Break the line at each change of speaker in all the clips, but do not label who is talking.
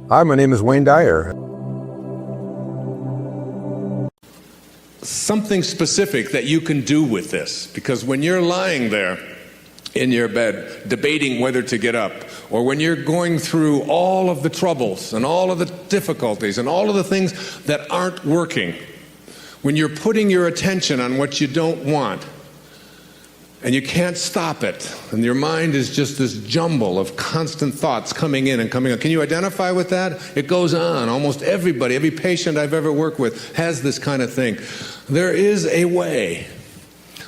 Hi, my name is Wayne Dyer.
Something specific that you can do with this, because when you're lying there in your bed debating whether to get up, or when you're going through all of the troubles and all of the difficulties and all of the things that aren't working, when you're putting your attention on what you don't want and you can't stop it, and your mind is just this jumble of constant thoughts coming in and coming out. Can you identify with that? It goes on. Almost everybody, every patient I've ever worked with has this kind of thing. There is a way.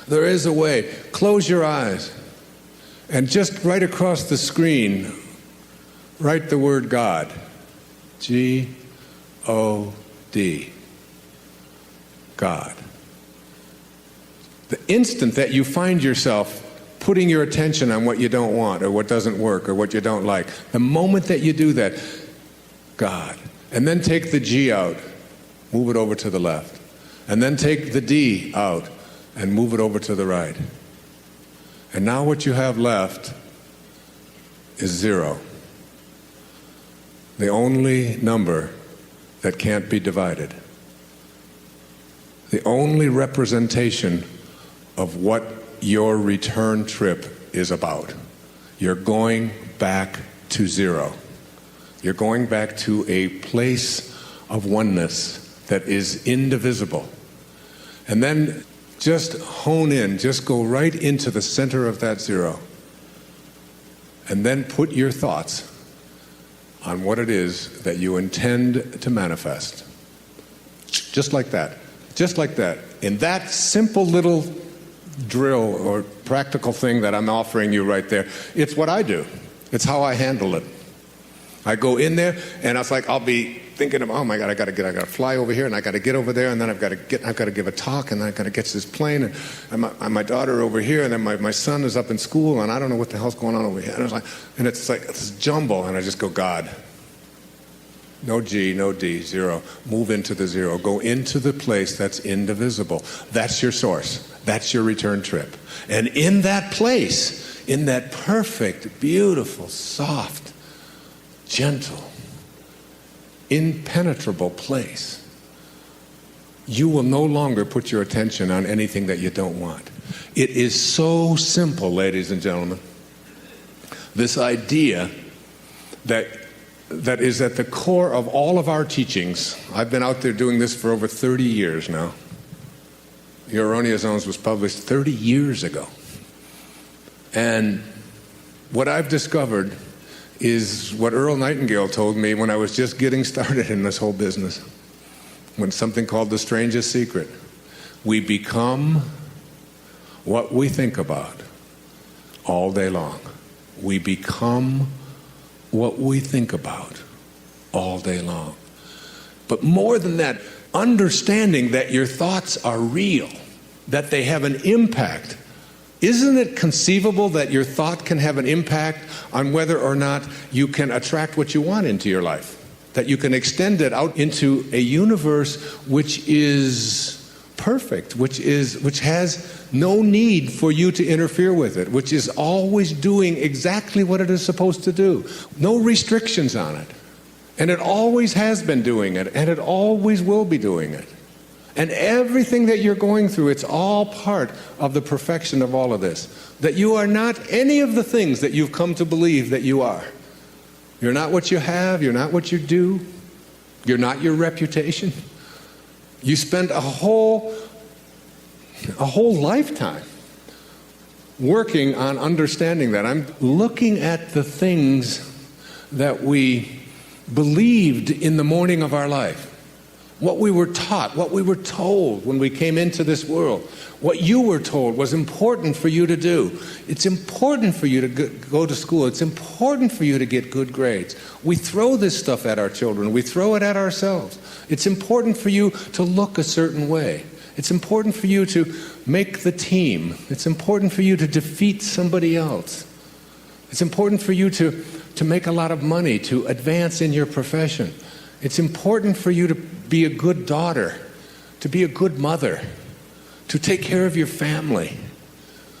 There is a way. Close your eyes and just right across the screen, write the word God. G-O-D. God. The instant that you find yourself putting your attention on what you don't want or what doesn't work or what you don't like, the moment that you do that, God. And then take the G out, move it over to the left. And then take the D out and move it over to the right. And now what you have left is 0. The only number that can't be divided. The only representation of what your return trip is about. You're going back to 0. You're going back to a place of oneness that is indivisible. And then just hone in, just go right into the center of that 0. And then put your thoughts on what it is that you intend to manifest. Just like that. Just like that. In that simple little drill or practical thing that I'm offering you right there, it's what I do. It's how I handle it. I go in there and it's like I'll be thinking of, oh my God, I gotta fly over here and I gotta get over there and then I've gotta give a talk and then I've gotta get to this plane and my daughter over here and then my son is up in school and I don't know what the hell's going on over here. And it's like this jumble and I just go, God. No G, no D, 0. Move into the 0. Go into the place that's indivisible. That's your source. That's your return trip. And in that place, in that perfect, beautiful, soft, gentle, impenetrable place, you will no longer put your attention on anything that you don't want. It is so simple, ladies and gentlemen. This idea that is at the core of all of our teachings. I've been out there doing this for over 30 years now. Your Erroneous Zones was published 30 years ago. And what I've discovered is what Earl Nightingale told me when I was just getting started in this whole business. When something called the strangest secret. We become what we think about all day long. We become what we think about all day long. But more than that, understanding that your thoughts are real, that they have an impact. Isn't it conceivable that your thought can have an impact on whether or not you can attract what you want into your life? That you can extend it out into a universe which is perfect, which has no need for you to interfere with it, which is always doing exactly what it is supposed to do. No restrictions on it. And it always has been doing it, and it always will be doing it. And everything that you're going through, it's all part of the perfection of all of this. That you are not any of the things that you've come to believe that you are. You're not what you have, you're not what you do, you're not your reputation. You spend a whole lifetime working on understanding that. I'm looking at the things that we believed in the morning of our life. What we were taught, what we were told when we came into this world. What you were told was important for you to do. It's important for you to go to school. It's important for you to get good grades. We throw this stuff at our children. We throw it at ourselves. It's important for you to look a certain way. It's important for you to make the team. It's important for you to defeat somebody else. It's important for you to make a lot of money, to advance in your profession. It's important for you to be a good daughter, to be a good mother, to take care of your family.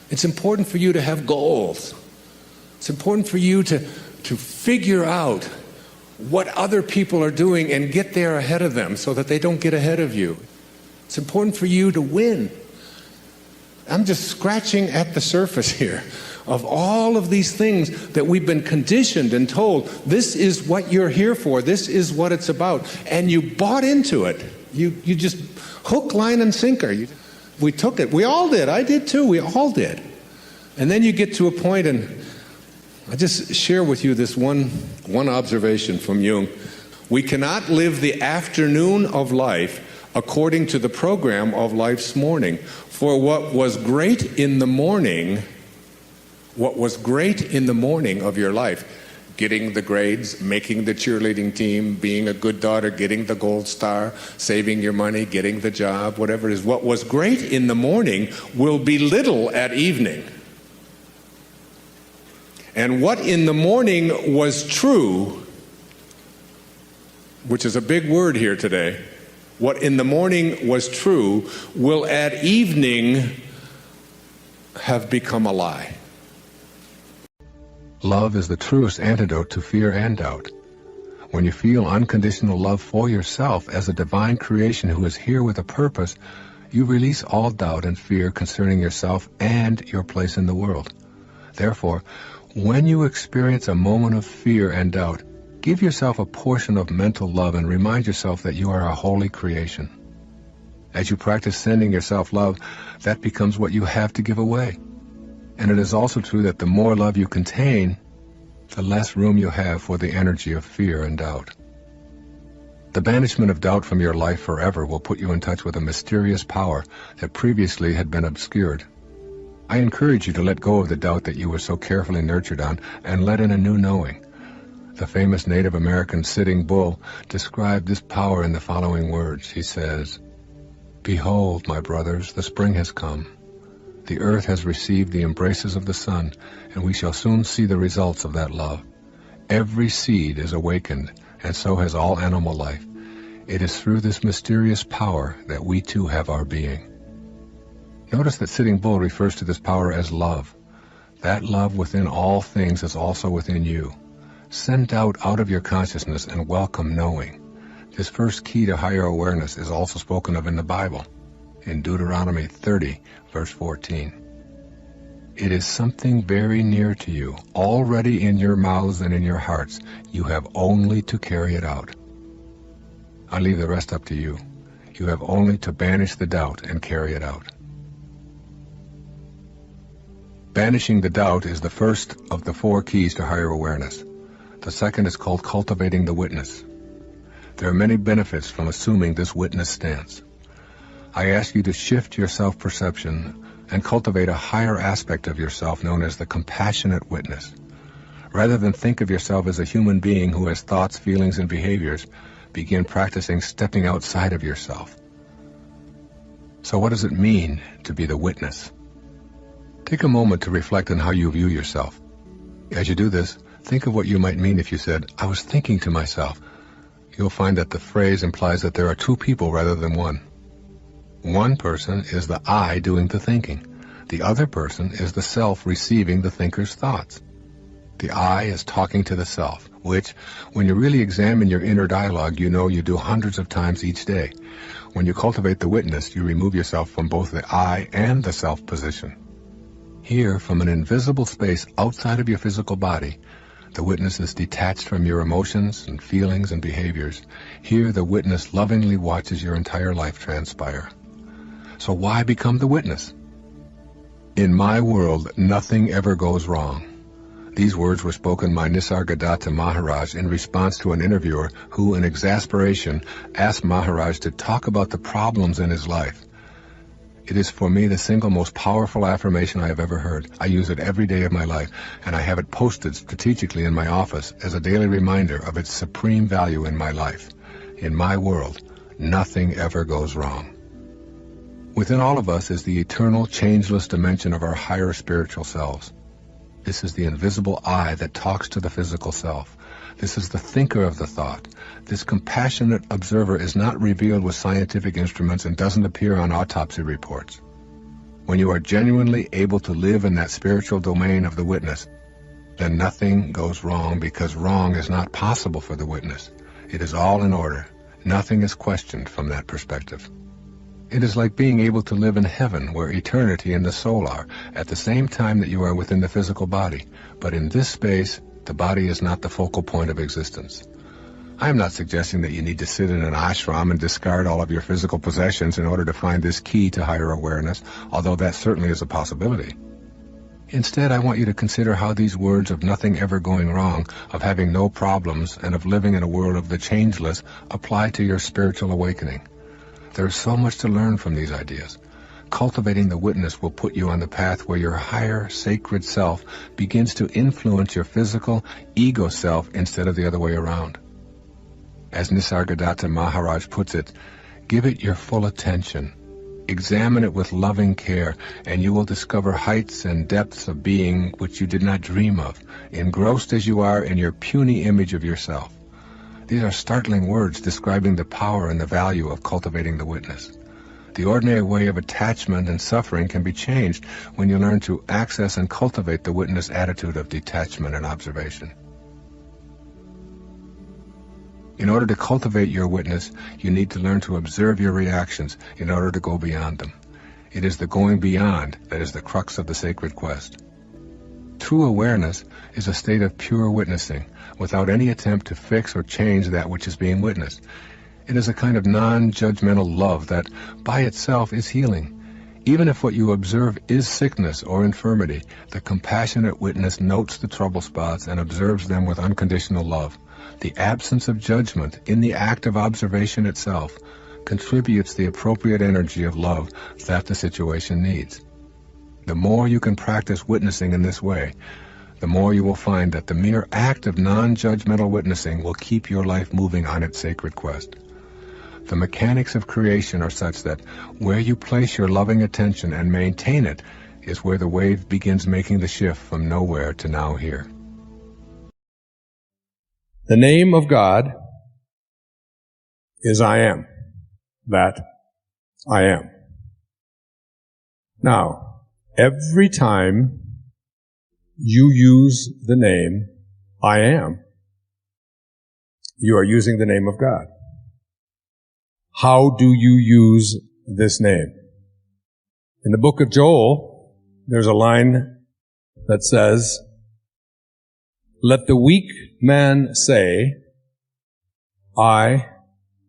It's important for you to have goals. It's important for you to figure out what other people are doing and get there ahead of them so that they don't get ahead of you. It's important for you to win. I'm just scratching at the surface here of all of these things that we've been conditioned and told, this is what you're here for, this is what it's about. And you bought into it. You just hook, line, and sinker. We took it. We all did. I did too. We all did. And then you get to a point, and I just share with you this one observation from Jung. We cannot live the afternoon of life according to the program of life's morning. For what was great in the morning of your life, getting the grades, making the cheerleading team, being a good daughter, getting the gold star, saving your money, getting the job, whatever it is, what was great in the morning will be little at evening. And what in the morning was true, which is a big word here today, what in the morning was true will at evening have become a lie.
Love is the truest antidote to fear and doubt. When you feel unconditional love for yourself as a divine creation who is here with a purpose, you release all doubt and fear concerning yourself and your place in the world. Therefore, when you experience a moment of fear and doubt, give yourself a portion of mental love and remind yourself that you are a holy creation. As you practice sending yourself love, that becomes what you have to give away. And it is also true that the more love you contain, the less room you have for the energy of fear and doubt. The banishment of doubt from your life forever will put you in touch with a mysterious power that previously had been obscured. I encourage you to let go of the doubt that you were so carefully nurtured on and let in a new knowing. The famous Native American Sitting Bull described this power in the following words. He says, "Behold, my brothers, the spring has come. The earth has received the embraces of the sun, and we shall soon see the results of that love. Every seed is awakened, and so has all animal life. It is through this mysterious power that we too have our being." Notice that Sitting Bull refers to this power as love. That love within all things is also within you. Send doubt out of your consciousness and welcome knowing. This first key to higher awareness is also spoken of in the Bible, in Deuteronomy 30, verse 14. It is something very near to you, already in your mouths and in your hearts. You have only to carry it out. I leave the rest up to you. You have only to banish the doubt and carry it out. Banishing the doubt is the first of the 4 keys to higher awareness. The second is called cultivating the witness. There are many benefits from assuming this witness stance. I ask you to shift your self-perception and cultivate a higher aspect of yourself known as the compassionate witness. Rather than think of yourself as a human being who has thoughts, feelings, and behaviors, begin practicing stepping outside of yourself. So what does it mean to be the witness? Take a moment to reflect on how you view yourself. As you do this, think of what you might mean if you said, "I was thinking to myself." You'll find that the phrase implies that there are 2 people rather than one. One person is the I doing the thinking. The other person is the self receiving the thinker's thoughts. The I is talking to the self, which, when you really examine your inner dialogue, you know you do hundreds of times each day. When you cultivate the witness, you remove yourself from both the I and the self position. Here, from an invisible space outside of your physical body, the witness is detached from your emotions and feelings and behaviors. Here, the witness lovingly watches your entire life transpire. So why become the witness? In my world, nothing ever goes wrong. These words were spoken by Nisargadatta Maharaj in response to an interviewer who, in exasperation, asked Maharaj to talk about the problems in his life. It is for me the single most powerful affirmation I have ever heard. I use it every day of my life, and I have it posted strategically in my office as a daily reminder of its supreme value in my life. In my world, nothing ever goes wrong. Within all of us is the eternal, changeless dimension of our higher spiritual selves. This is the invisible I that talks to the physical self. This is the thinker of the thought. This compassionate observer is not revealed with scientific instruments and doesn't appear on autopsy reports. When you are genuinely able to live in that spiritual domain of the witness, then nothing goes wrong, because wrong is not possible for the witness. It is all in order. Nothing is questioned from that perspective. It is like being able to live in heaven, where eternity and the soul are, at the same time that you are within the physical body. But in this space, the body is not the focal point of existence. I am not suggesting that you need to sit in an ashram and discard all of your physical possessions in order to find this key to higher awareness, although that certainly is a possibility. Instead, I want you to consider how these words of nothing ever going wrong, of having no problems, and of living in a world of the changeless apply to your spiritual awakening. There is so much to learn from these ideas. Cultivating the witness will put you on the path where your higher, sacred self begins to influence your physical, ego self instead of the other way around. As Nisargadatta Maharaj puts it, give it your full attention. Examine it with loving care, and you will discover heights and depths of being which you did not dream of, engrossed as you are in your puny image of yourself. These are startling words describing the power and the value of cultivating the witness. The ordinary way of attachment and suffering can be changed when you learn to access and cultivate the witness attitude of detachment and observation. In order to cultivate your witness, you need to learn to observe your reactions in order to go beyond them. It is the going beyond that is the crux of the sacred quest. True awareness is a state of pure witnessing, without any attempt to fix or change that which is being witnessed. It is a kind of non-judgmental love that, by itself, is healing. Even if what you observe is sickness or infirmity, the compassionate witness notes the trouble spots and observes them with unconditional love. The absence of judgment in the act of observation itself contributes the appropriate energy of love that the situation needs. The more you can practice witnessing in this way, the more you will find that the mere act of non-judgmental witnessing will keep your life moving on its sacred quest. The mechanics of creation are such that where you place your loving attention and maintain it is where the wave begins making the shift from nowhere to now here.
The name of God is I am. That I am. Now, every time you use the name I am, you are using the name of God. How do you use this name? In the book of Joel, there's a line that says, "Let the weak man say, I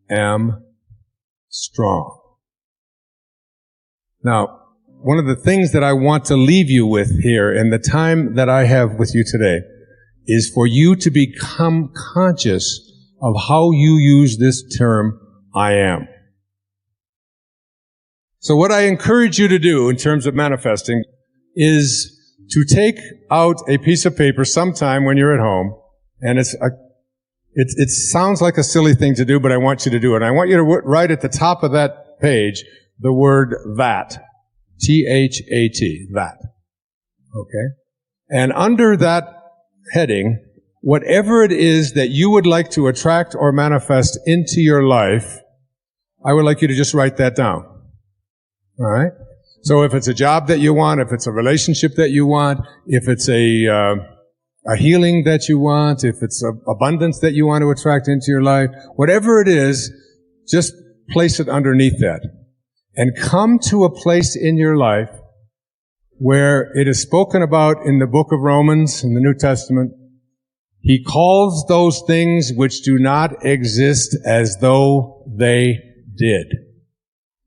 am strong." Now, one of the things that I want to leave you with here in the time that I have with you today is for you to become conscious of how you use this term, I am. So what I encourage you to do in terms of manifesting is to take out a piece of paper sometime when you're at home, and it sounds like a silly thing to do, but I want you to do it. I want you to write at the top of that page the word that. T-H-A-T, that. Okay? And under that heading, whatever it is that you would like to attract or manifest into your life, I would like you to just write that down. All right? So if it's a job that you want, if it's a relationship that you want, if it's a healing that you want, if it's abundance that you want to attract into your life, whatever it is, just place it underneath that. And come to a place in your life where it is spoken about in the book of Romans, in the New Testament. He calls those things which do not exist as though they did.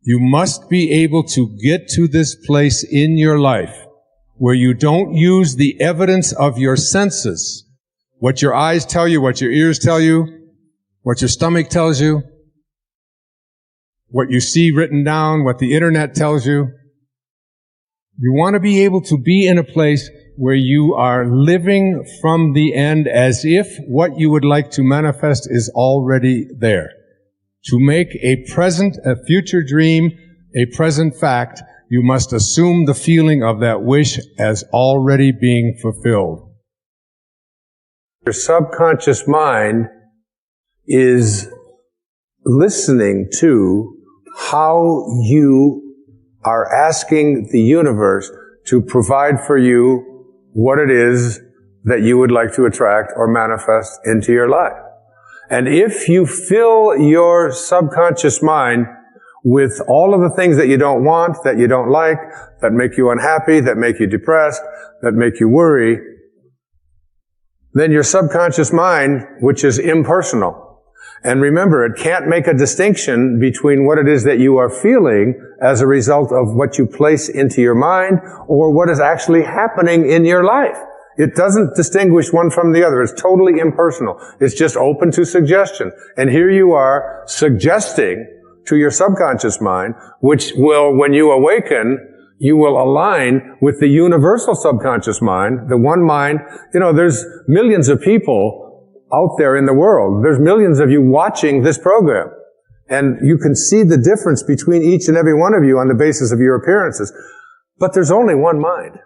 You must be able to get to this place in your life where you don't use the evidence of your senses, what your eyes tell you, what your ears tell you, what your stomach tells you, what you see written down, what the internet tells you. You want to be able to be in a place where you are living from the end as if what you would like to manifest is already there. To make a future dream, a present fact, you must assume the feeling of that wish as already being fulfilled. Your subconscious mind is listening to how you are asking the universe to provide for you what it is
that you would like to attract or manifest into your life. And if you fill your subconscious mind with all of the things that you don't want, that you don't like, that make you unhappy, that make you depressed, that make you worry, then your subconscious mind, which is impersonal, and remember, it can't make a distinction between what it is that you are feeling as a result of what you place into your mind or what is actually happening in your life. It doesn't distinguish one from the other. It's totally impersonal. It's just open to suggestion. And here you are suggesting to your subconscious mind, which will, when you awaken, you will align with the universal subconscious mind, the one mind. You know, there's millions of people out there in the world. There's millions of you watching this program. And you can see the difference between each and every one of you on the basis of your appearances. But there's only one mind.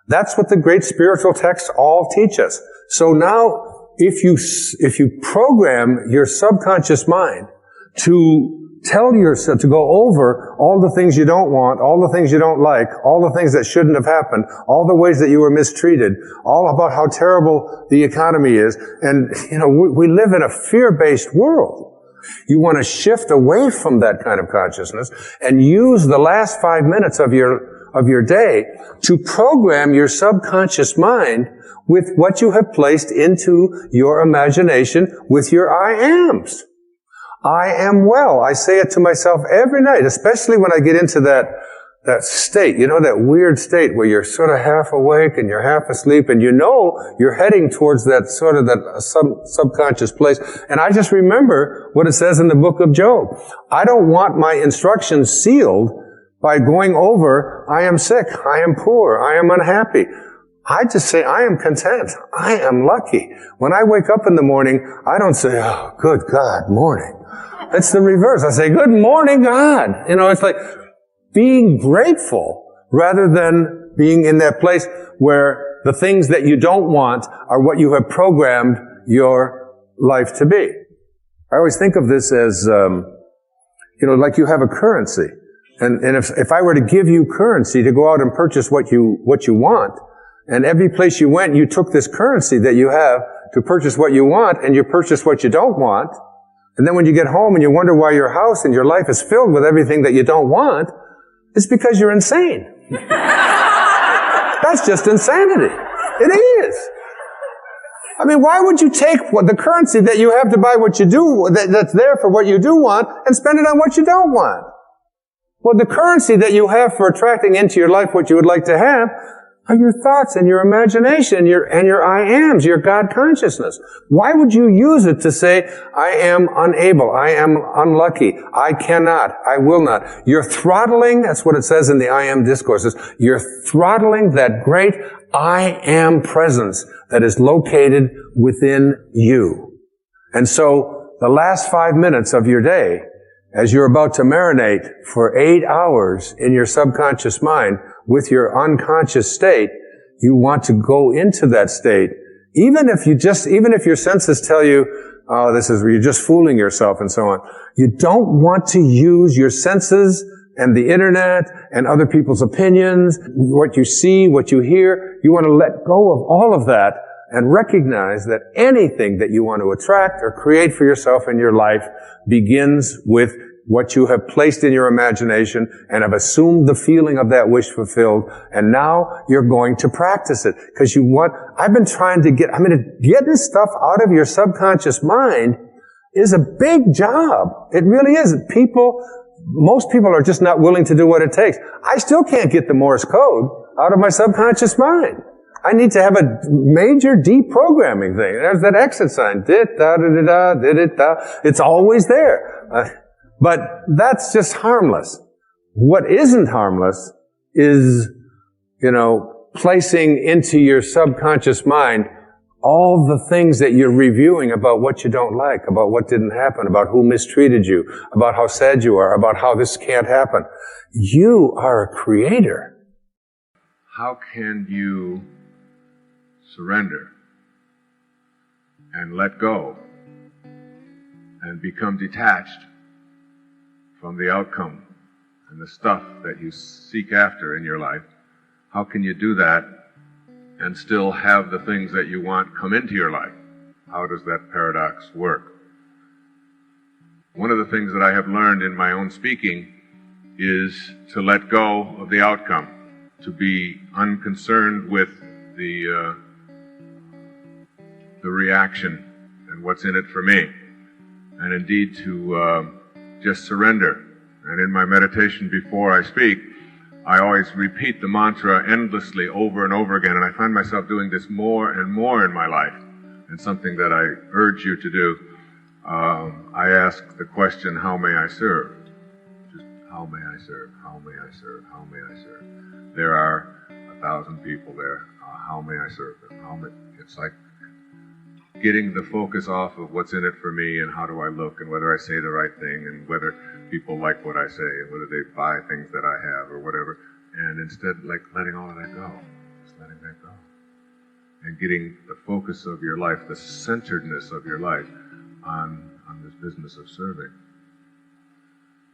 That's what the great spiritual texts all teach us. So now, if you program your subconscious mind to tell yourself, to go over all the things you don't want, all the things you don't like, all the things that shouldn't have happened, all the ways that you were mistreated, all about how terrible the economy is. And, you know, we live in a fear-based world. You want to shift away from that kind of consciousness and use the last 5 minutes of your day to program your subconscious mind with what you have placed into your imagination with your I ams. I am well. I say it to myself every night, especially when I get into that state, you know, that weird state where you're sort of half awake and you're half asleep and you know you're heading towards that sort of that subconscious place. And I just remember what it says in the book of Job. I don't want my instructions sealed by going over, I am sick, I am poor, I am unhappy. I just say, I am content. I am lucky. When I wake up in the morning, I don't say, oh, good God, morning. It's the reverse. I say, good morning, God. You know, it's like being grateful rather than being in that place where the things that you don't want are what you have programmed your life to be. I always think of this as, you know, like you have a currency. And if I were to give you currency to go out and purchase what you want, and every place you went, you took this currency that you have to purchase what you want, and you purchase what you don't want, and then when you get home and you wonder why your house and your life is filled with everything that you don't want, it's because you're insane. That's just insanity. It is. I mean, why would you take the currency that you have to buy what you do, that's there for what you do want, and spend it on what you don't want? Well, the currency that you have for attracting into your life what you would like to have are your thoughts and your imagination and your I ams, your God consciousness. Why would you use it to say, I am unable, I am unlucky, I cannot, I will not? You're throttling, that's what it says in the I am discourses, you're throttling that great I am presence that is located within you. And so, the last 5 minutes of your day, as you're about to marinate for 8 hours in your subconscious mind with your unconscious state, you want to go into that state. Even if your senses tell you, oh, this is where you're just fooling yourself and so on. You don't want to use your senses and the internet and other people's opinions, what you see, what you hear. You want to let go of all of that and recognize that anything that you want to attract or create for yourself in your life begins with what you have placed in your imagination and have assumed the feeling of that wish fulfilled, and now you're going to practice it. Because getting stuff out of your subconscious mind is a big job. It really is. Most people are just not willing to do what it takes. I still can't get the Morse code out of my subconscious mind. I need to have a major deprogramming thing. There's that exit sign. It's always there. But that's just harmless. What isn't harmless is, placing into your subconscious mind all the things that you're reviewing about what you don't like, about what didn't happen, about who mistreated you, about how sad you are, about how this can't happen. You are a creator.
How can you surrender and let go and become detached from the outcome and the stuff that you seek after in your life? How can you do that
and still have the things that you want come into your life? How does that paradox work? One of the things that I have learned in my own speaking is to let go of the outcome, to be unconcerned with the reaction and what's in it for me, and indeed to just surrender. And in my meditation before I speak, I always repeat the mantra endlessly over and over again, and I find myself doing this more and more in my life, and something that I urge you to do. I ask the question, how may I serve? Just, how may I serve? How may I serve? How may I serve? There are 1,000 people there. How may I serve them? It's like getting the focus off of what's in it for me and how do I look and whether I say the right thing and whether people like what I say and whether they buy things that I have or whatever. And instead, like letting all of that go. Just letting that go. And getting the focus of your life, the centeredness of your life on this business of serving.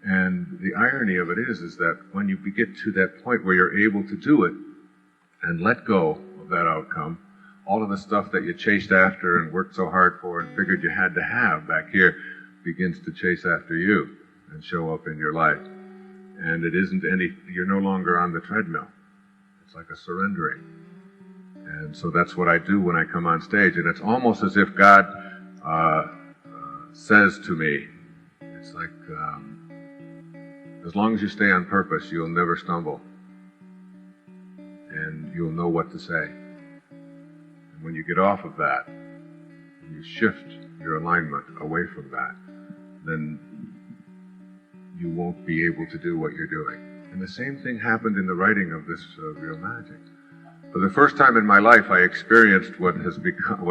And the irony of it is that when you get to that point where you're able to do it and let go of that outcome, all of the stuff that you chased after and worked so hard for and figured you had to have back here begins to chase after you and show up in your life. And it isn't you're no longer on the treadmill. It's like a surrendering. And so that's what I do when I come on stage. And it's almost as if God says to me, it's like, as long as you stay on purpose, you'll never stumble. And you'll know what to say. And when you get off of that, and you shift your alignment away from that, then you won't be able to do what you're doing. And the same thing happened in the writing of this Real Magic. For the first time in my life, I experienced what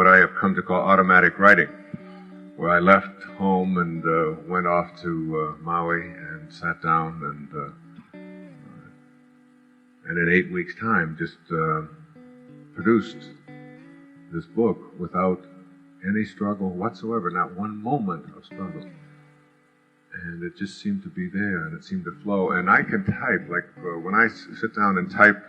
I have come to call automatic writing, where I left home and went off to Maui and sat down and in 8 weeks' time just produced this book without any struggle whatsoever, not one moment of struggle. And it just seemed to be there, and it seemed to flow. And I can type, like when I sit down and type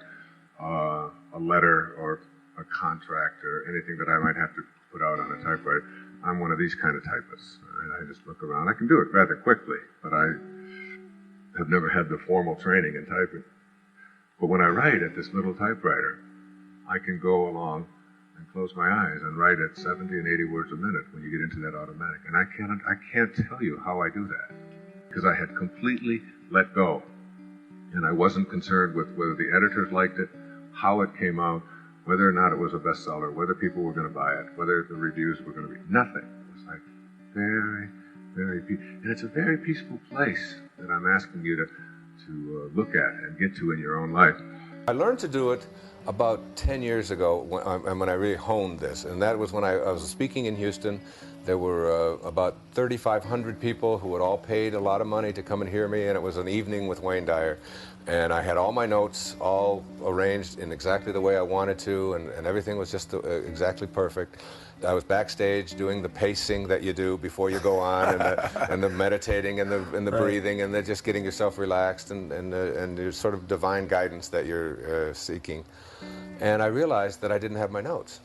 a letter or a contract or anything that I might have to put out on a typewriter, I'm one of these kind of typists. I just look around. I can do it rather quickly, but I have never had the formal training in typing. But when I write at this little typewriter, I can go along and close my eyes and write at 70 and 80 words a minute when you get into that automatic. And I can't tell you how I do that, because I had completely let go. And I wasn't concerned with whether the editors liked it, how it came out, whether or not it was a bestseller, whether people were going to buy it, whether the reviews were going to be. Nothing. It was like very, very peaceful. And it's a very peaceful place that I'm asking you to look at and get to in your own life.
I learned to do it about 10 years ago when I really honed this, and that was when I was speaking in Houston. There were about 3,500 people who had all paid a lot of money to come and hear me, and it was an evening with Wayne Dyer. And I had all my notes all arranged in exactly the way I wanted to, and everything was just exactly perfect. I was backstage doing the pacing that you do before you go on, and the meditating and the breathing, and just getting yourself relaxed and your sort of divine guidance that you're seeking. And I realized that I didn't have my notes.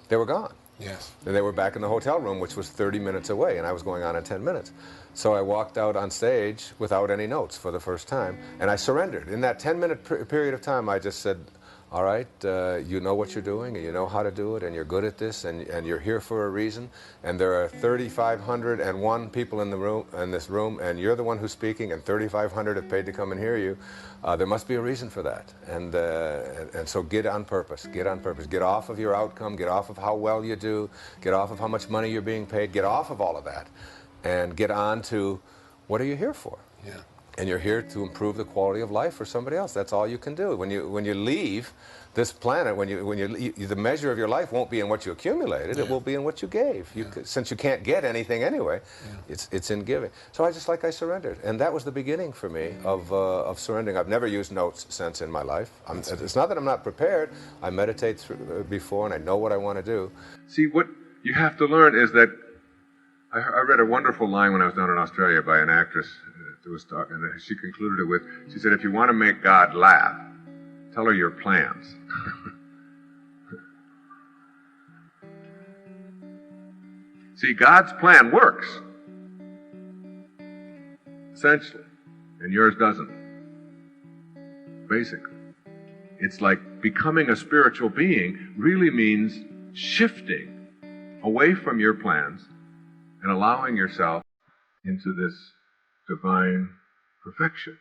They were gone.
Yes.
And they were back in the hotel room, which was 30 minutes away, and I was going on in 10 minutes. So I walked out on stage without any notes for the first time, and I surrendered. In that 10-minute period of time, I just said, all right, you know what you're doing, and you know how to do it, and you're good at this, and you're here for a reason, and there are 3,501 people in this room, and you're the one who's speaking, and 3,500 have paid to come and hear you. There must be a reason for that, and so get on purpose, get off of your outcome, get off of how well you do, get off of how much money you're being paid, get off of all of that, and get on to what are you here for?
Yeah.
And you're here to improve the quality of life for somebody else. That's all you can do. When you leave this planet, the measure of your life won't be in what you accumulated.
Yeah.
It will be in what you gave. Since you can't get anything anyway, it's in giving. So I surrendered, and that was the beginning for me of surrendering. I've never used notes since in my life. It's not that I'm not prepared. I meditate before, and I know what I want to do.
See, what you have to learn is that I read a wonderful line when I was down in Australia by an actress who was talking, and she concluded it with, she said, if you want to make God laugh, tell her your plans. See, God's plan works, essentially, and yours doesn't. Basically. It's like becoming a spiritual being really means shifting away from your plans and allowing yourself into this divine perfection.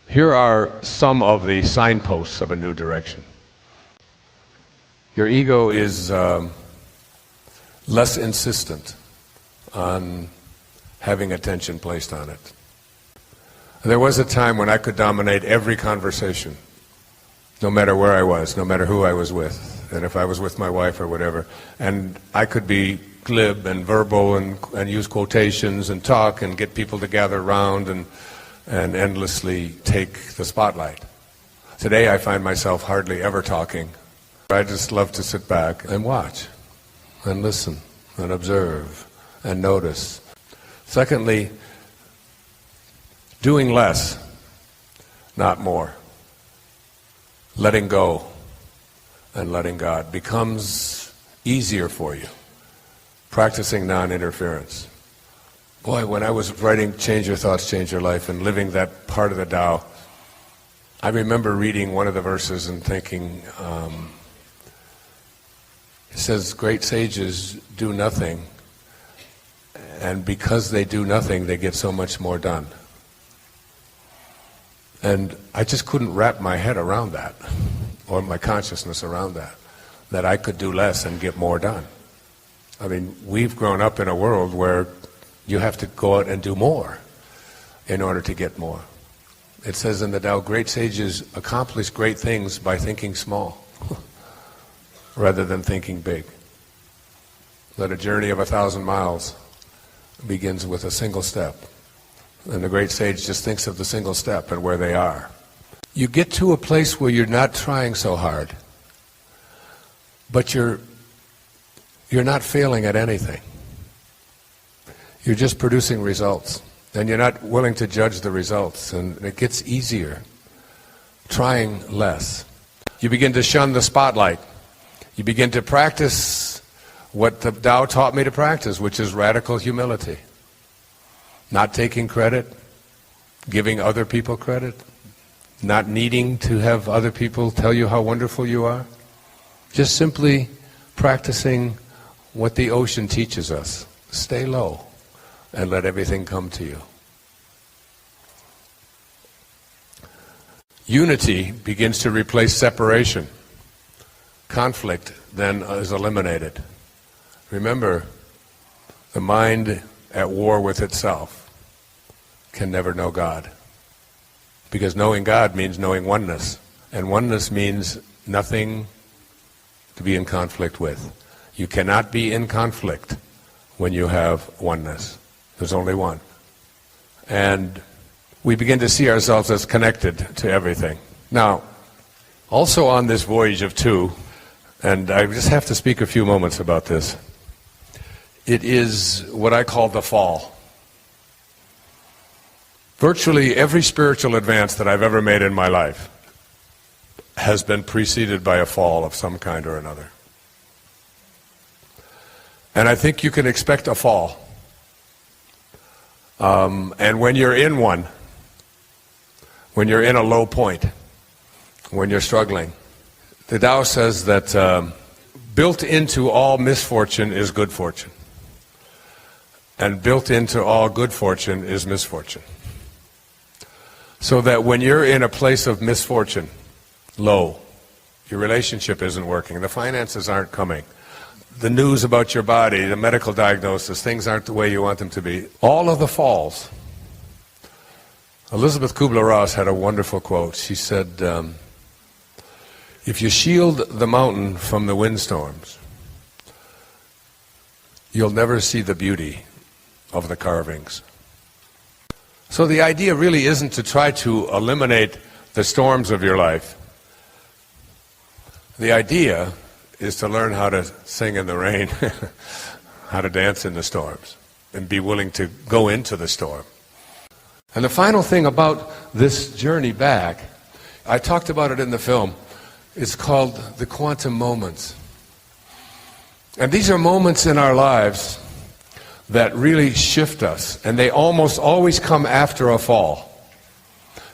Here are some of the signposts of a new direction. Your ego is less insistent on having attention placed on it. There was a time when I could dominate every conversation, no matter where I was, no matter who I was with, and if I was with my wife or whatever. And I could be glib and verbal and use quotations and talk and get people to gather around and endlessly take the spotlight. Today I find myself hardly ever talking. I just love to sit back and watch and listen and observe and notice. Secondly, doing less, not more. Letting go and letting God becomes easier for you. Practicing non-interference. Boy, when I was writing Change Your Thoughts, Change Your Life and living that part of the Tao, I remember reading one of the verses and thinking, it says, great sages do nothing, and because they do nothing, they get so much more done. And I just couldn't wrap my head around that, or my consciousness around that I could do less and get more done. I mean, we've grown up in a world where you have to go out and do more in order to get more. It says in the Tao, great sages accomplish great things by thinking small rather than thinking big. That a journey of 1,000 miles begins with a single step. And the great sage just thinks of the single step and where they are. You get to a place where you're not trying so hard, but you're not failing at anything. You're just producing results, and you're not willing to judge the results, and it gets easier, trying less. You begin to shun the spotlight. You begin to practice what the Tao taught me to practice, which is radical humility. Not taking credit, giving other people credit, not needing to have other people tell you how wonderful you are. Just simply practicing what the ocean teaches us. Stay low and let everything come to you. Unity begins to replace separation. Conflict then is eliminated. Remember, the mind at war with itself can never know God. Because knowing God means knowing oneness. And oneness means nothing to be in conflict with. You cannot be in conflict when you have oneness. There's only one. And we begin to see ourselves as connected to everything. Now, also on this voyage of two, and I just have to speak a few moments about this, it is what I call the fall. Virtually every spiritual advance that I've ever made in my life has been preceded by a fall of some kind or another. And I think you can expect a fall. And when you're in one, when you're in a low point, when you're struggling, the Tao says that built into all misfortune is good fortune. And built into all good fortune is misfortune. So that when you're in a place of misfortune, low, your relationship isn't working, the finances aren't coming, the news about your body, the medical diagnosis, things aren't the way you want them to be. All of the falls. Elizabeth Kubler-Ross had a wonderful quote. She said, if you shield the mountain from the windstorms, you'll never see the beauty of the carvings. So the idea really isn't to try to eliminate the storms of your life. The idea is to learn how to sing in the rain, how to dance in the storms, and be willing to go into the storm. And the final thing about this journey back, I talked about it in the film, it's called the quantum moments. And these are moments in our lives that really shift us, and they almost always come after a fall.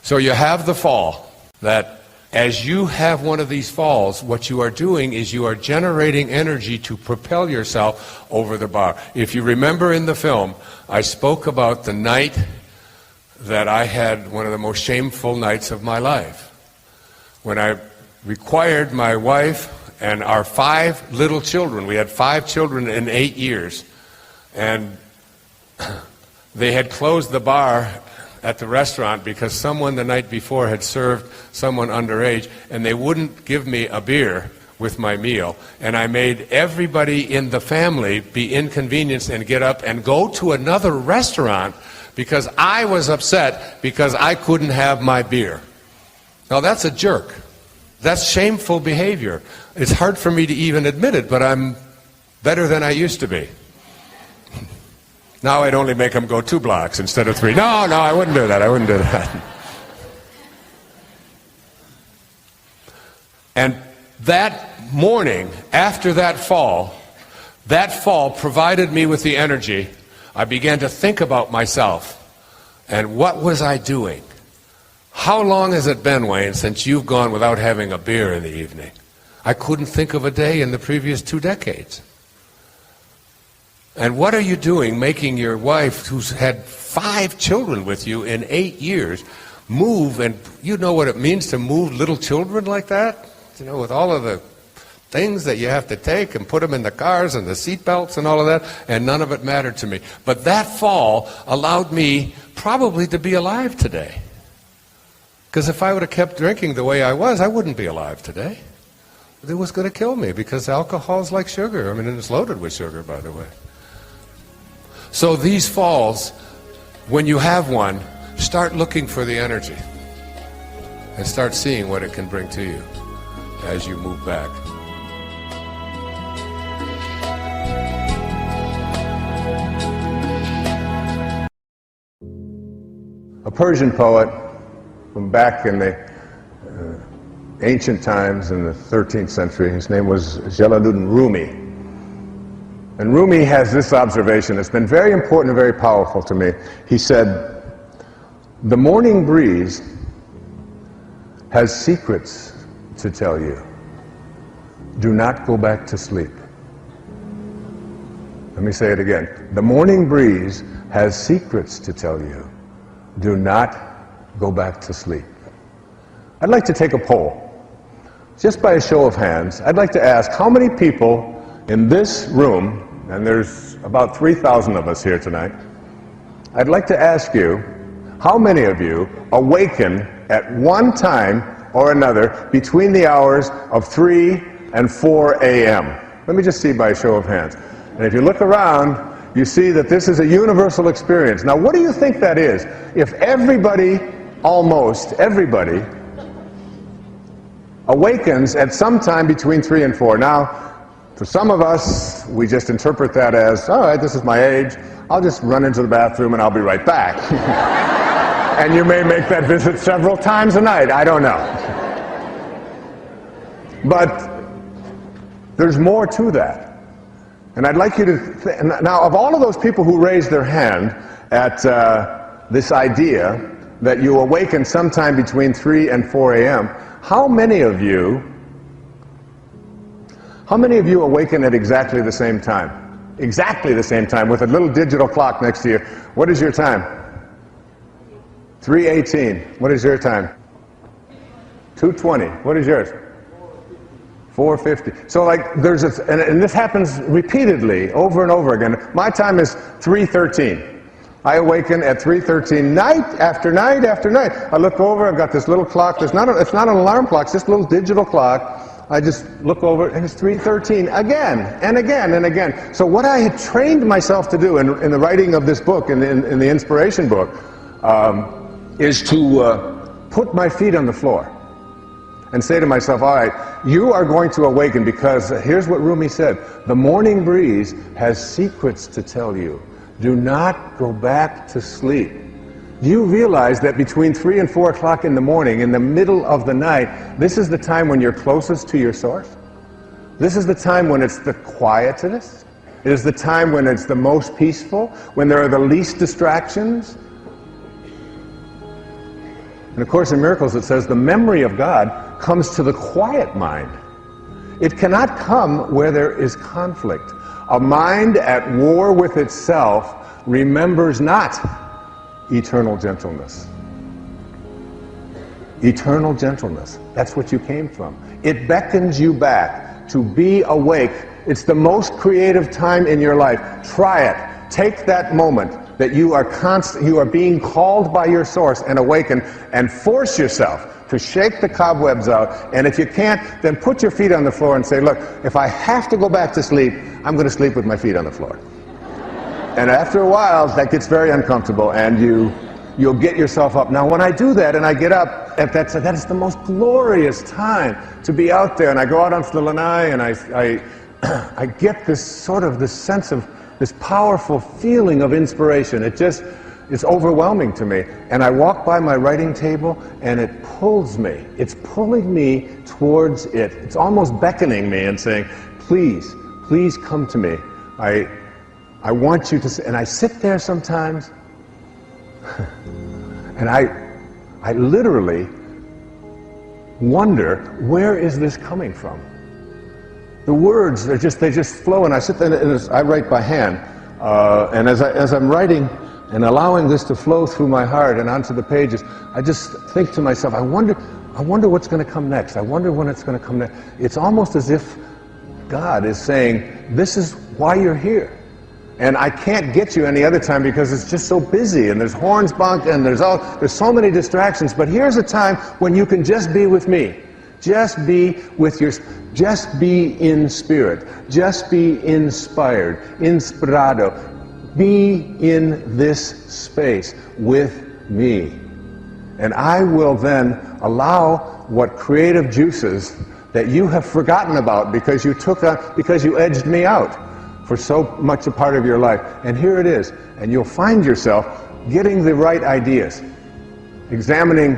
So you have the fall, that as you have one of these falls, what you are doing is you are generating energy to propel yourself over the bar. If you remember in the film, I spoke about the night that I had one of the most shameful nights of my life, when I required my wife and our 5 little children, we had 5 children in 8 years, and they had closed the bar at the restaurant because someone the night before had served someone underage, and they wouldn't give me a beer with my meal. And I made everybody in the family be inconvenienced and get up and go to another restaurant because I was upset because I couldn't have my beer. Now that's a jerk. That's shameful behavior. It's hard for me to even admit it, but I'm better than I used to be. Now I'd only make them go 2 blocks instead of 3. No, I wouldn't do that. I wouldn't do that. And that morning, after that fall provided me with the energy. I began to think about myself. And what was I doing? How long has it been, Wayne, since you've gone without having a beer in the evening? I couldn't think of a day in the previous 2 decades. And what are you doing making your wife, who's had 5 children with you in 8 years, move? And you know what it means to move little children like that? You know, with all of the things that you have to take and put them in the cars and the seat belts and all of that, and none of it mattered to me. But that fall allowed me probably to be alive today. Because if I would have kept drinking the way I was, I wouldn't be alive today. It was going to kill me, because alcohol's like sugar. I mean, and it's loaded with sugar, by the way. So these falls, when you have one, start looking for the energy and start seeing what it can bring to you as you move back.
A Persian poet from back in the ancient times in the 13th century, his name was Jalaluddin Rumi. And Rumi has this observation that's been very important and very powerful to me. He said, "The morning breeze has secrets to tell you. Do not go back to sleep." Let me say it again. The morning breeze has secrets to tell you. Do not go back to sleep. I'd like to take a poll. Just by a show of hands, I'd like to ask how many people in this room, and there's about 3,000 of us here tonight, I'd like to ask you, how many of you awaken at one time or another between the hours of 3 and 4 a.m.? Let me just see by a show of hands. And if you look around, you see that this is a universal experience. Now, what do you think that is? If everybody, almost everybody, awakens at some time between 3 and 4. Now, for some of us, we just interpret that as, all right, this is my age, I'll just run into the bathroom and I'll be right back. And you may make that visit several times a night, I don't know. But there's more to that. And I'd like you to, now of all of those people who raised their hand at this idea that you awaken sometime between 3 and 4 a.m., how many of you awaken at exactly the same time? Exactly the same time, with a little digital clock next to you. What is your time? 3:18. What is your time? 2:20. What is yours? 4:50. So like there's a, and this happens repeatedly over and over again. My time is 3:13. I awaken at 3:13 night after night after night. I look over, I've got this little clock. It's not an alarm clock, it's just a little digital clock. I just look over and it's 3:13 again and again and again. So what I had trained myself to do in the writing of this book, in the inspiration book, is to put my feet on the floor and say to myself, all right, you are going to awaken, because here's what Rumi said: the morning breeze has secrets to tell you. Do not go back to sleep. Do you realize that between 3 and 4 o'clock in the morning, in the middle of the night, this is the time when you're closest to your source? This is the time when it's the quietest. It is the time when it's the most peaceful, when there are the least distractions. And of course, in Miracles it says the memory of God comes to the quiet mind. It cannot come where there is conflict. A mind at war with itself remembers not eternal gentleness. Eternal gentleness. That's what you came from. It beckons you back to be awake. It's the most creative time in your life. Try it. Take that moment that you are being called by your source and awaken, and force yourself to shake the cobwebs out. And if you can't, then put your feet on the floor and say, look, if I have to go back to sleep, I'm going to sleep with my feet on the floor. And after a while, that gets very uncomfortable, and you'll get yourself up. Now, when I do that and I get up, that is the most glorious time to be out there. And I go out onto the lanai, and I get this sense of this powerful feeling of inspiration. It's overwhelming to me. And I walk by my writing table, and it pulls me. It's pulling me towards it. It's almost beckoning me and saying, please, please come to me. I want you to, and I sit there sometimes, and I literally wonder, where is this coming from? The words, they just flow, and I sit there and I write by hand. And as I'm writing and allowing this to flow through my heart and onto the pages, I just think to myself, I wonder what's going to come next. I wonder when it's going to come next. It's almost as if God is saying, this is why you're here. And I can't get you any other time because it's just so busy, and there's horns bonked, and there's so many distractions. But here's a time when you can just be with me. Just be in spirit. Just be inspired. Inspirado. Be in this space with me. And I will then allow what creative juices that you have forgotten about because you edged me out for so much a part of your life. And here it is. And you'll find yourself getting the right ideas. Examining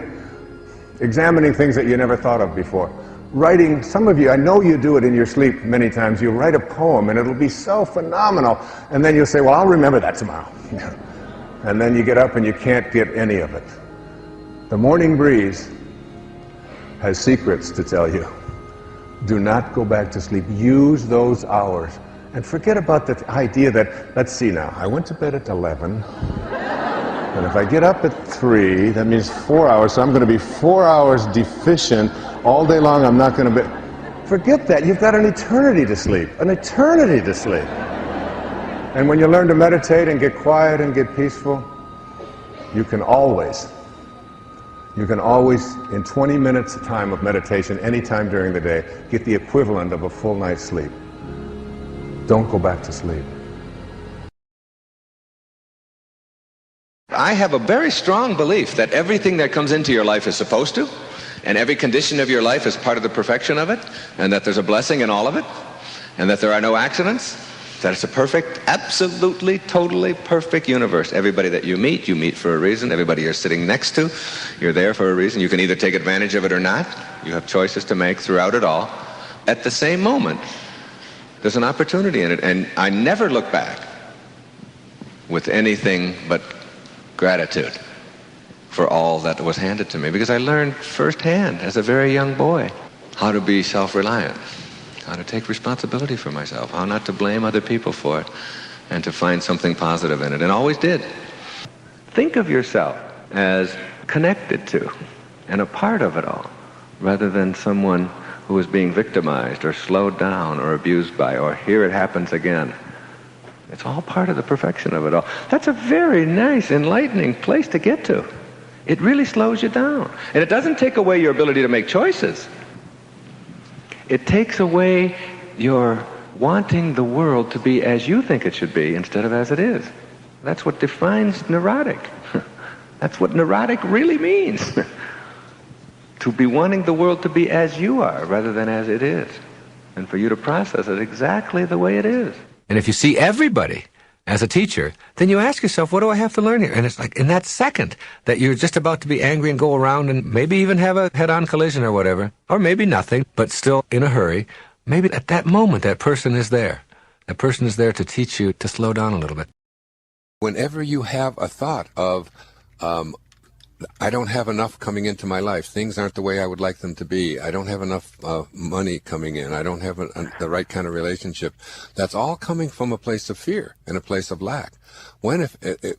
things that you never thought of before. Writing, some of you, I know you do it in your sleep many times, you'll write a poem and it'll be so phenomenal, and then you'll say, well, I'll remember that tomorrow. And then you get up and you can't get any of it. The morning breeze has secrets to tell you. Do not go back to sleep. Use those hours. And forget about the idea that, let's see now, I went to bed at 11. And if I get up at 3, that means 4 hours, so I'm going to be 4 hours deficient all day long. I'm not going to be... Forget that. You've got an eternity to sleep. An eternity to sleep. And when you learn to meditate and get quiet and get peaceful, you can always, in 20 minutes time of meditation, any time during the day, get the equivalent of a full night's sleep. Don't go back to sleep.
I have a very strong belief that everything that comes into your life is supposed to, and every condition of your life is part of the perfection of it, and that there's a blessing in all of it, and that there are no accidents, that it's a perfect, absolutely, totally perfect universe. Everybody that you meet for a reason. Everybody you're sitting next to, you're there for a reason. You can either take advantage of it or not. You have choices to make throughout it all. At the same moment, there's an opportunity in it, and I never look back with anything but gratitude for all that was handed to me, because I learned firsthand as a very young boy how to be self-reliant, how to take responsibility for myself, how not to blame other people for it, and to find something positive in it, and always did. Think of yourself as connected to and a part of it all, rather than someone who is being victimized or slowed down or abused by, or here it happens again. It's all part of the perfection of it all. That's a very nice, enlightening place to get to. It really slows you down. And it doesn't take away your ability to make choices. It takes away your wanting the world to be as you think it should be instead of as it is. That's what defines neurotic. That's what neurotic really means. To be wanting the world to be as you are rather than as it is. And for you to process it exactly the way it is. And if you see everybody as a teacher, then you ask yourself, what do I have to learn here? And it's like in that second that you're just about to be angry and go around and maybe even have a head-on collision or whatever, or maybe nothing, but still in a hurry, maybe at that moment that person is there. That person is there to teach you to slow down a little bit.
Whenever you have a thought of, I don't have enough coming into my life, things aren't the way I would like them to be, I don't have enough money coming in, I don't have the right kind of relationship, that's all coming from a place of fear and a place of lack. When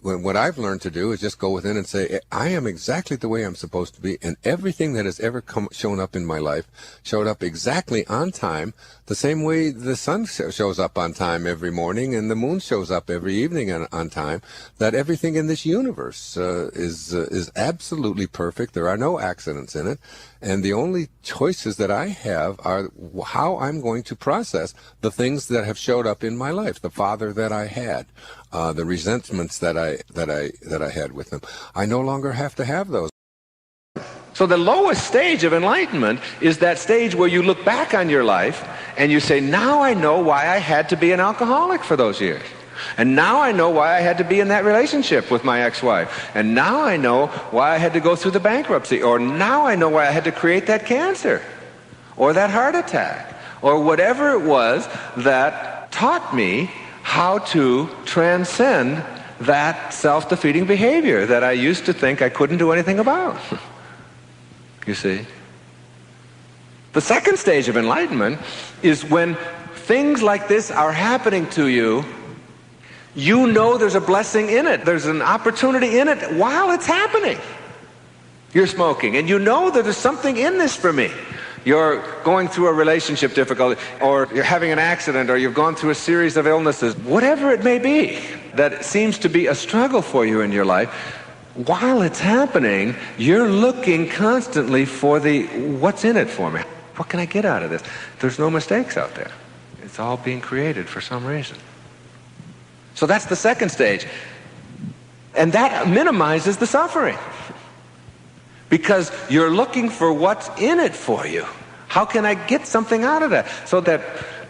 what I've learned to do is just go within and say, I am exactly the way I'm supposed to be, and everything that has ever shown up in my life showed up exactly on time, the same way the sun shows up on time every morning and the moon shows up every evening on time, that everything in this universe is absolutely perfect. There are no accidents in it, and the only choices that I have are how I'm going to process the things that have showed up in my life, the father that I had, the resentments that I had with him. I no longer have to have those.
So the lowest stage of enlightenment is that stage where you look back on your life and you say, now I know why I had to be an alcoholic for those years. And now I know why I had to be in that relationship with my ex-wife. And now I know why I had to go through the bankruptcy. Or now I know why I had to create that cancer. Or that heart attack. Or whatever it was that taught me how to transcend that self-defeating behavior that I used to think I couldn't do anything about. You see? The second stage of enlightenment is when things like this are happening to you, you know there's a blessing in it. There's an opportunity in it while it's happening. You're smoking, and you know that there's something in this for me. You're going through a relationship difficulty, or you're having an accident, or you've gone through a series of illnesses, whatever it may be that seems to be a struggle for you in your life. While it's happening, you're looking constantly for what's in it for me? What can I get out of this? There's no mistakes out there. It's all being created for some reason. So that's the second stage. And that minimizes the suffering. Because you're looking for what's in it for you. How can I get something out of that? So that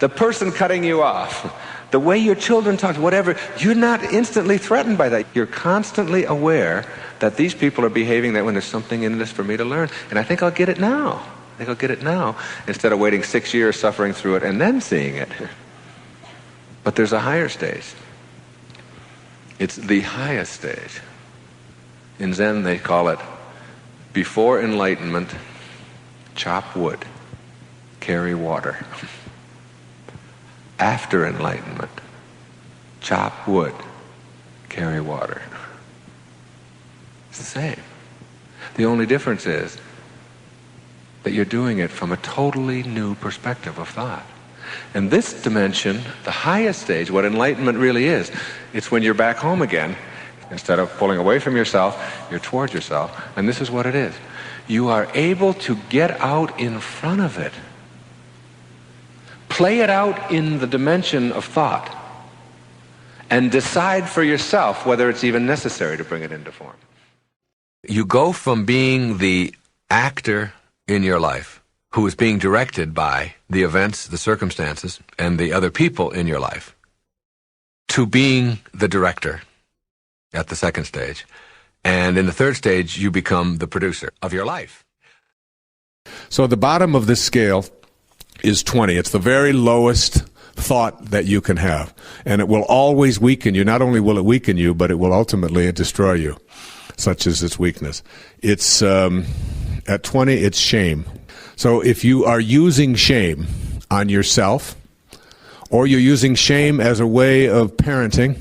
the person cutting you off, the way your children talk, whatever, you're not instantly threatened by that. You're constantly aware that these people are behaving that when there's something in this for me to learn. And I think I'll get it now. I think I'll get it now. Instead of waiting 6 years, suffering through it, and then seeing it. But there's a higher stage. It's the highest stage. In Zen they call it, before enlightenment, chop wood, carry water. After enlightenment, chop wood, carry water. It's the same. The only difference is that you're doing it from a totally new perspective of thought. And this dimension, the highest stage, what enlightenment really is, it's when you're back home again. Instead of pulling away from yourself, you're toward yourself. And this is what it is. You are able to get out in front of it. Play it out in the dimension of thought. And decide for yourself whether it's even necessary to bring it into form. You go from being the actor in your life, who is being directed by the events, the circumstances, and the other people in your life, to being the director at the second stage. And in the third stage, you become the producer of your life.
So the bottom of this scale is 20. It's the very lowest thought that you can have. And it will always weaken you. Not only will it weaken you, but it will ultimately destroy you, such as its weakness. It's, at 20, it's shame. So if you are using shame on yourself, or you're using shame as a way of parenting,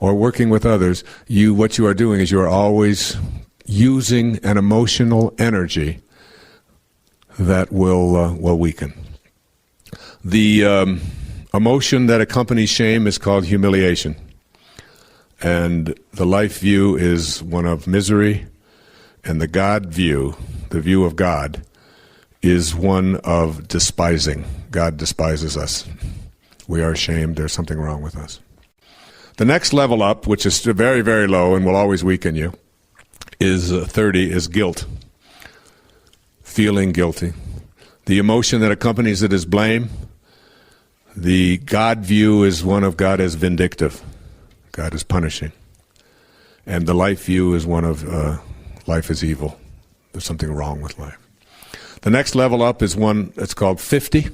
or working with others, what you are doing is you are always using an emotional energy that will weaken. The emotion that accompanies shame is called humiliation. And the life view is one of misery, and the God view, the view of God, is one of despising. God despises us. We are ashamed. There's something wrong with us. The next level up, which is very, very low and will always weaken you,
is 30 is guilt, feeling guilty. The emotion that accompanies it is blame. The God view is one of God as vindictive. God is punishing. And the life view is one of life is evil. There's something wrong with life. The next level up is one that's called 50.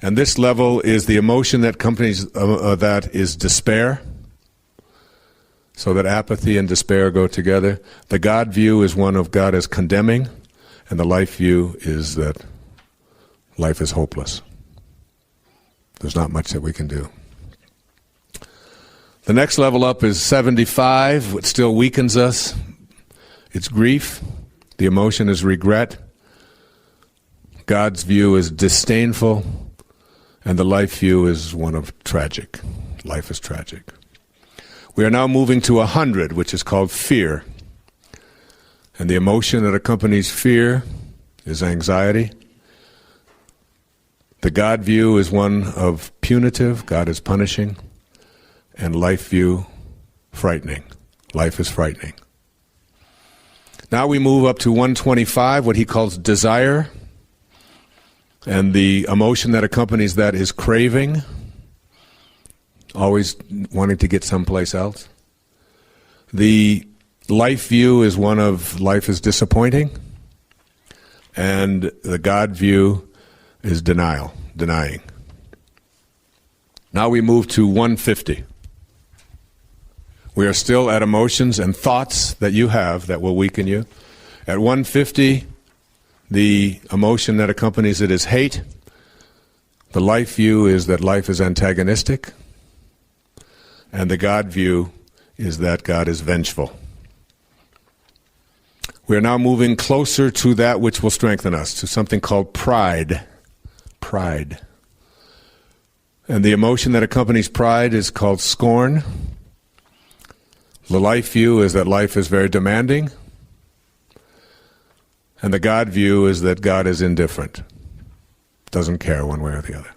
And this level is the emotion that accompanies that is despair. So that apathy and despair go together. The God view is one of God as condemning. And the life view is that life is hopeless. There's not much that we can do. The next level up is 75, which still weakens us. It's grief. The emotion is regret. God's view is disdainful. And the life view is one of tragic. Life is tragic. We are now moving to 100, which is called fear. And the emotion that accompanies fear is anxiety. The God view is one of punitive, God is punishing, and life view, frightening. Life is frightening. Now we move up to 125, what he calls desire, and the emotion that accompanies that is craving, always wanting to get someplace else. The life view is one of life is disappointing, and the God view is denial, denying. Now we move to 150. We are still at emotions and thoughts that you have that will weaken you. At 150, the emotion that accompanies it is hate. The life view is that life is antagonistic. And the God view is that God is vengeful. We are now moving closer to that which will strengthen us, to something called pride. Pride. And the emotion that accompanies pride is called scorn. The life view is that life is very demanding. And the God view is that God is indifferent. Doesn't care one way or the other.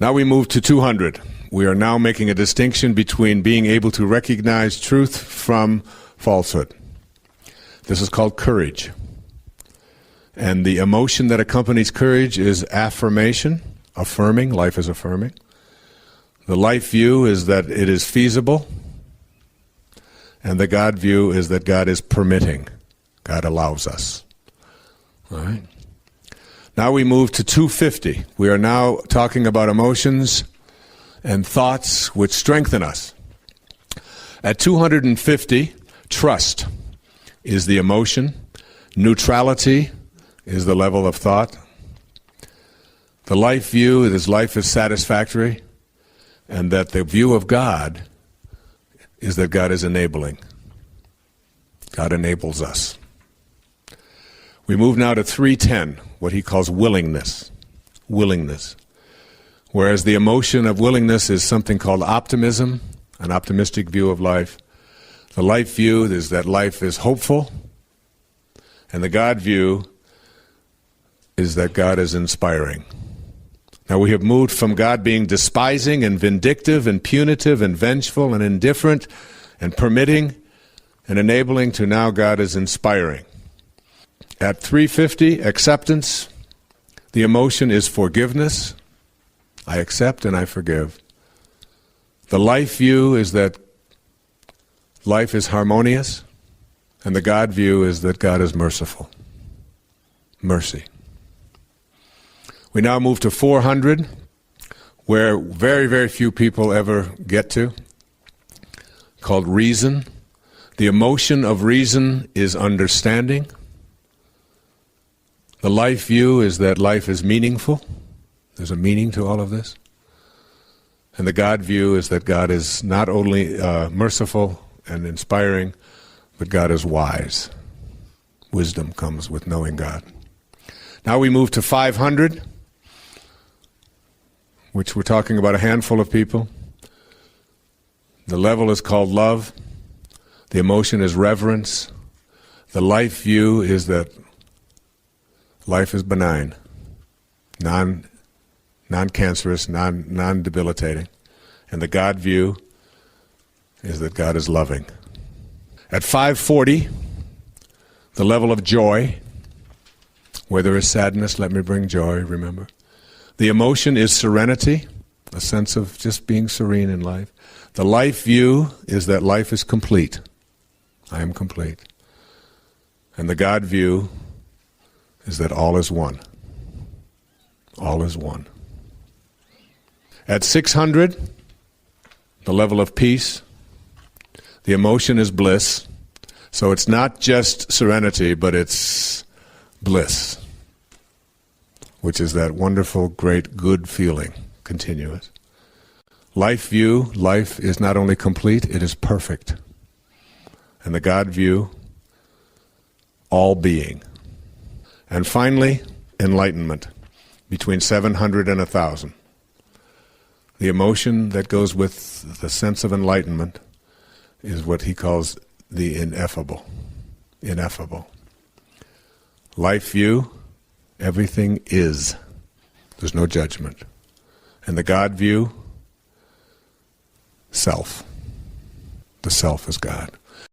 Now we move to 200. We are now making a distinction between being able to recognize truth from falsehood. This is called courage. And the emotion that accompanies courage is affirmation, affirming, life is affirming. The life view is that it is feasible. And the God view is that God is permitting. God allows us. All right. Now we move to 250. We are now talking about emotions and thoughts which strengthen us. At 250, trust is the emotion. Neutrality is the level of thought. The life view is life is satisfactory, and that the view of God is that God is enabling. God enables us. We move now to 310, what he calls willingness. Willingness. Whereas the emotion of willingness is something called optimism, an optimistic view of life. The life view is that life is hopeful, and the God view is that God is inspiring. Now we have moved from God being despising and vindictive and punitive and vengeful and indifferent and permitting and enabling to now God is inspiring. At 350, acceptance, the emotion is forgiveness. I accept and I forgive. The life view is that life is harmonious, and the God view is that God is merciful. Mercy. We now move to 400, where very, very few people ever get to, called reason. The emotion of reason is understanding. The life view is that life is meaningful. There's a meaning to all of this. And the God view is that God is not only merciful and inspiring, but God is wise. Wisdom comes with knowing God. Now we move to 500, which we're talking about a handful of people. The level is called love. The emotion is reverence. The life view is that life is benign, non-cancerous, non-debilitating. And the God view is that God is loving. At 540, the level of joy. Where there is sadness, let me bring joy, remember. The emotion is serenity, a sense of just being serene in life. The life view is that life is complete. I am complete. And the God view is that all is one. All is one. At 600, the level of peace, the emotion is bliss. So it's not just serenity, but it's bliss, which is that wonderful, great, good feeling, continuous. Life view, life is not only complete, it is perfect. And the God view, all being. And finally, enlightenment, between 700 and 1,000. The emotion that goes with the sense of enlightenment is what he calls the ineffable. Ineffable. Life view, everything is. There's no judgment. And the God view, self. The self is God.